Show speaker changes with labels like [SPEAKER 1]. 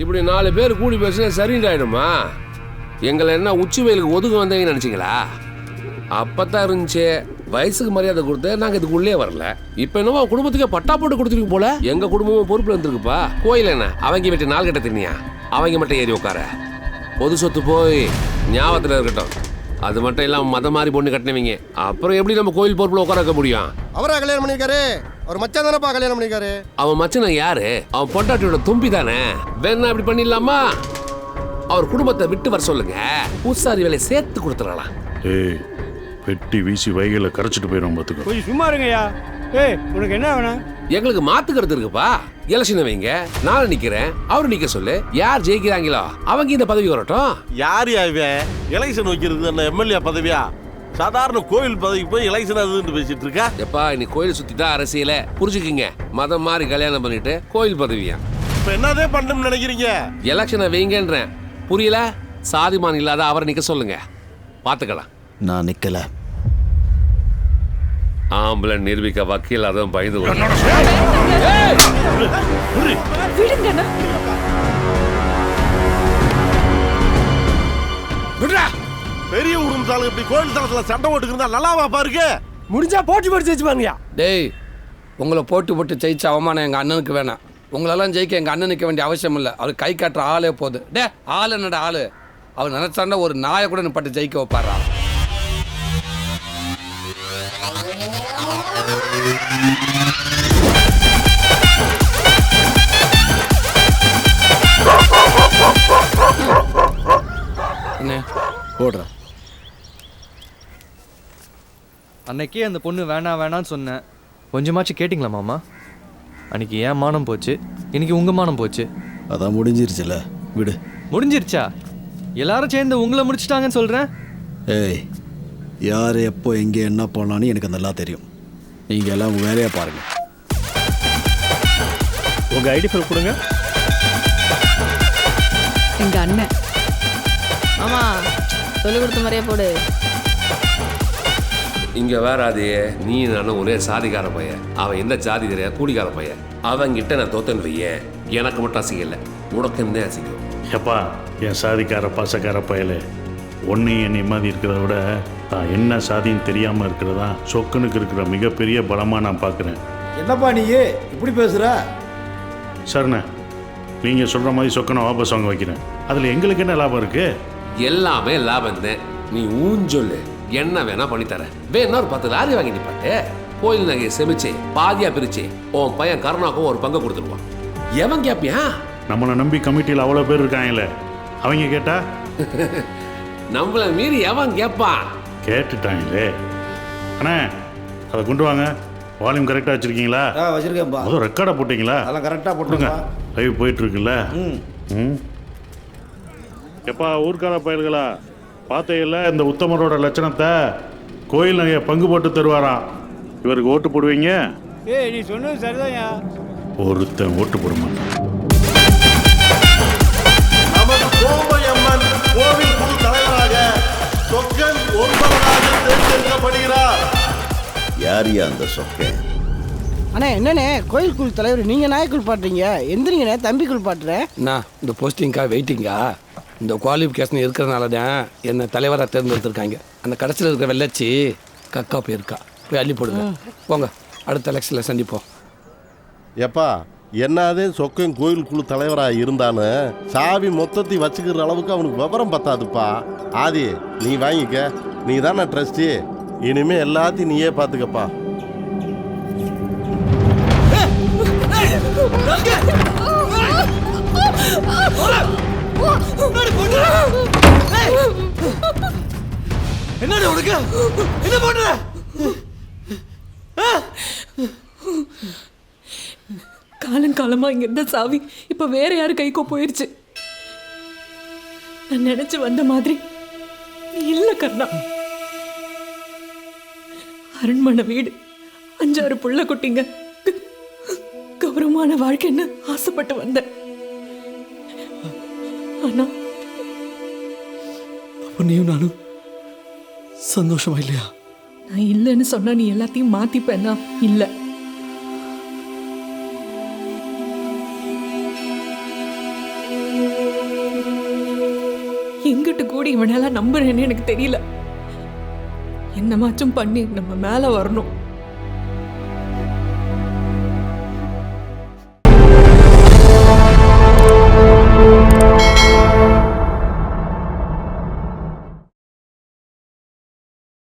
[SPEAKER 1] இப்படி 4 பேர் கூடி பேசினா சரிண்டாயிடுமா? எங்களை என்ன உச்சி வெயிலுக்கு ஒதுங்க வந்தீங்கன்னு நினைச்சிங்களா? அப்பதான் இருந்துச்சு. வயசுக்கு மரியாதை கொடுத்து நாங்க இதுக்குள்ளே வரல. இப்ப என்னவோ குடும்பத்துக்கே பட்டா போட்டு கொடுத்துருக்கு போல. எங்க குடும்பமும் பொறுப்புல இருந்திருக்குப்பா. கோயில் என்ன அவங்க வீட்டு 4 கட்ட திண்ணியா? அவங்க மட்டும் ஏறி உட்கார. பொது சொத்து போய் ஞாபகத்துல இருக்கட்டும். அது மட்டும் இல்லாம மதம் மாதிரி பொண்ணு கட்டினவங்க. அப்புறம் எப்படி நம்ம கோயில் பொறுப்புல உட்கார வைக்க முடியும்?
[SPEAKER 2] அவரா கல்யாணம் பண்ணிருக்காரு? அவர் மச்சான் தானப்பா கல்யாணம் பண்ணிருக்காரு.
[SPEAKER 1] அவன் மச்சனை யாரு? அவன் பொண்டாட்டியோட தும்பி தானே. வேணா அப்படி பண்ணிடலாமா? அவர் குடும்பத்தை விட்டு வர சொல்லுங்க. பூசாரி வேலையை சேர்த்து கொடுத்துடலாம்.
[SPEAKER 3] ஏய், வெட்டி வீசி வைகையில கரைச்சிட்டு போயிடும் பார்த்துக்கோ.
[SPEAKER 4] கொஞ்சம் சும்மா இருங்கய்யா. ஏய், உனக்கு என்ன வேணும்?
[SPEAKER 1] எங்களுக்கு மாத்துக்கிறது இருக்குப்பா. எலெக்ஷன் வைங்க, நான் நிக்கிறேன், அவரு நிக்க சொல்லு. யார் ஜெயிக்கிறாங்களோ அவங்க இந்த பதவி வரட்டும்.
[SPEAKER 5] யார் இவன் எலெக்ஷன் வைக்கிறது? என்ன எம்எல்ஏ பதவியா? சாதாரண கோவில் பதவிக்கு போய் எலெக்ஷன் அதுன்னு பேசிட்டு இருக்கா?
[SPEAKER 1] எப்பா நீ கோயில் சுத்தி தான் அரசியல புரிஞ்சுக்கிங்க. மதம் மாதிரி கல்யாணம் பண்ணிட்டு கோயில் பதவியா?
[SPEAKER 5] இப்ப என்னதே பண்ணணும்னு நினைக்கிறீங்க?
[SPEAKER 1] எலெக்ஷனை வைங்கன்றேன். புரியல? சாதிமான் இல்லாத அவரை நிக்க சொல்லுங்க, பாத்துக்கலாம்.
[SPEAKER 6] நான் நிக்கல.
[SPEAKER 1] ஆம்பளை நிரூபிக்க வக்கீல் அதுவும் பயந்து
[SPEAKER 5] பெரிய உருவத்தாலும் இப்படி கோயில் தளத்துல சண்டை ஓட்டுக்கிறதா நல்லாவா பாருங்க.
[SPEAKER 4] முடிஞ்சா போட்டி போட்டு ஜெயிச்சுப்பாங்கய்யா.
[SPEAKER 7] டேய், உங்களை போட்டு ஜெயிச்ச அவமானம் எங்கள் அண்ணனுக்கு வேணாம். உங்களெல்லாம் ஜெயிக்க எங்கள் அண்ணனுக்கு வேண்டிய அவசியம் இல்லை. அவர் கை காட்டுற ஆளே போகுது. டே, ஆள் என்னடா ஆளு? அவர் நினைச்சாண்டா ஒரு நாயை கூட நிப்பட்டு ஜெயிக்க வைப்பாரா? என்ன போடுறேன்.
[SPEAKER 8] அன்னைக்கே அந்த பொண்ணு வேணான்னு சொன்னேன். கொஞ்சமாச்சும் கேட்டிங்களா மாமா? அன்னைக்கு ஏன் மானம் போச்சு, இன்னைக்கு உங்கள் மானம் போச்சு.
[SPEAKER 6] அதான் முடிஞ்சிருச்சுல, விடு.
[SPEAKER 8] முடிஞ்சிருச்சா? எல்லாரும் சேர்ந்து உங்களை முடிச்சிட்டாங்கன்னு சொல்கிறேன்.
[SPEAKER 6] ஏய், யார் எப்போ எங்கே என்ன போனான்னு எனக்கு நல்லா தெரியும். நீங்கள் எல்லாம் உங்கள் வேலையை பாருங்கள்.
[SPEAKER 4] உங்கள் ஐடி ப்ரூஃப் கொடுங்க.
[SPEAKER 9] எங்கள் அண்ணன். ஆமாம், சொல்லி கொடுத்த மாதிரியே போடு.
[SPEAKER 1] இங்க வேற அதையே நீ நானும் ஒரே சாதிக்கார பையன். அவன் எந்த ஜாதி தெரியாது, கூலிக்கார பையன். அவங்கிட்ட நான் தோத்தன்னு வையேன், எனக்கு மட்டும் அசிங்கம் இல்லை, உனக்குன்னே அசிங்கம்.
[SPEAKER 3] எப்பா, என் சாதிக்கார பாசக்கார பயலே, ஒன்றையும் என்னை மாதிரி இருக்கிறத விட தான் என்ன சாதின்னு தெரியாமல் இருக்கிறதா சொக்கனுக்கு இருக்கிற மிகப்பெரிய பலமாக நான் பார்க்குறேன்.
[SPEAKER 2] என்னப்பா நீ இப்படி பேசுற?
[SPEAKER 3] சரிண்ணே, நீங்கள் சொல்கிற மாதிரி சொக்கனை வாபஸ் வாங்க வைக்கிறேன். அதில் எங்களுக்கு என்ன லாபம் இருக்குது?
[SPEAKER 1] எல்லாமே லாபம் தான். நீ ஊஞ்சொல்லு, என்ன வேணா பண்ணித்தரேன். வேணா ஒரு 10 லாரி வாங்கி நிப்பாட்டு. கோயில் நகையை செமிச்சு பாதியா பிரிச்சு உன் பையன் கருணாக்கும் ஒரு பங்கு கொடுத்துருவான். எவன் கேப்பியா?
[SPEAKER 3] நம்மளை நம்பி கமிட்டியில் அவ்வளோ பேர் இருக்காங்களே, அவங்க கேட்டா?
[SPEAKER 1] நம்மளை மீறி எவன் கேட்பான்?
[SPEAKER 3] கேட்டுட்டாங்களே. அண்ணே, அதை கொண்டு வாங்க. வால்யூம் கரெக்டாக வச்சுருக்கீங்களா?
[SPEAKER 2] வச்சிருக்கேன்ப்பா.
[SPEAKER 3] அதுவும் ரெக்கார்டாக போட்டிங்களா?
[SPEAKER 2] அதெல்லாம் கரெக்டாக
[SPEAKER 3] போட்டுங்க.
[SPEAKER 2] போட்டுருங்க.
[SPEAKER 3] லைவ் போயிட்டுருக்குல்ல? ம். எப்பா ஊர்க்கார பயல்களா, பார்த்தீங்கல்ல இந்த உத்தமரோட லட்சணத்தை? கோயில் நகையை பங்கு போட்டு தருவாராம். இவருக்கு ஓட்டு போடுவீங்க?
[SPEAKER 4] ஏய், நீ சொன்னது சரிதான்யா.
[SPEAKER 3] ஒருத்தன் ஓட்டு போட மாட்டான்.
[SPEAKER 5] நமது கோவையம்மன் கோவில் குழு தலைவராக சொக்கன் ஒன்பவராக தேர்ந்தெடுக்கப்படுகிறார்.
[SPEAKER 6] யார் அந்த சொக்கன்?
[SPEAKER 10] அண்ணா என்னண்ணே கோயில் குழு தலைவர் நீங்கள் நாய் குளிப்பாட்டுறீங்க? எந்திரிங்கண்ணே, தம்பி குளிப்பாட்டுறேன்.
[SPEAKER 7] என்ன இந்த போஸ்டிங்கா வெயிட்டிங்கா? இந்த குவாலிஃபிகேஷன் இருக்கிறதுனால தான் என்னை தலைவராக தேர்ந்தெடுத்திருக்காங்க. அந்த கடைசியில் இருக்கிற வெள்ளச்சி கக்கா போயிருக்கா. போய் அள்ளி போடுங்க. போங்க, அடுத்த எலெக்ஷனில் சந்திப்போம்.
[SPEAKER 5] எப்பா, என்னதே சொக்கன் கோயில் குழு தலைவராக இருந்தானு சாவி மொத்தத்தை வச்சுக்கிற அளவுக்கு அவனுக்கு விவரம் பத்தாதுப்பா. ஆதி, நீ வாங்கிக்க. நீ தானே ட்ரஸ்டி. இனிமே எல்லாத்தையும் நீயே பார்த்துக்கப்பா.
[SPEAKER 4] என்னடா உனக்கு என்ன பண்ற?
[SPEAKER 9] காலங்காலமா இங்க இருந்த சாவி இப்ப வேற யாரு கைக்கோ போயிருச்சு. நான் நினைச்சு வந்த மாதிரி இல்ல கர்ணா. அரண்மனை வீடு, 5-6 புள்ள குட்டிங்க, கௌரவமான வாழ்க்கைன்னு ஆசைப்பட்டு வந்தேன். ஆனா
[SPEAKER 7] நீயும் நானும் சந்தோஷமா இல்லையா?
[SPEAKER 9] நான் இல்லைன்னு சொன்னா நீ எல்லாத்தையும் மாத்திப்பேன்னா இல்ல. எங்கிட்டு கூடி இவனெல்லாம் நம்புறேன்னு எனக்கு தெரியல. என்னமாச்சும் பண்ணி நம்ம மேல வரணும்.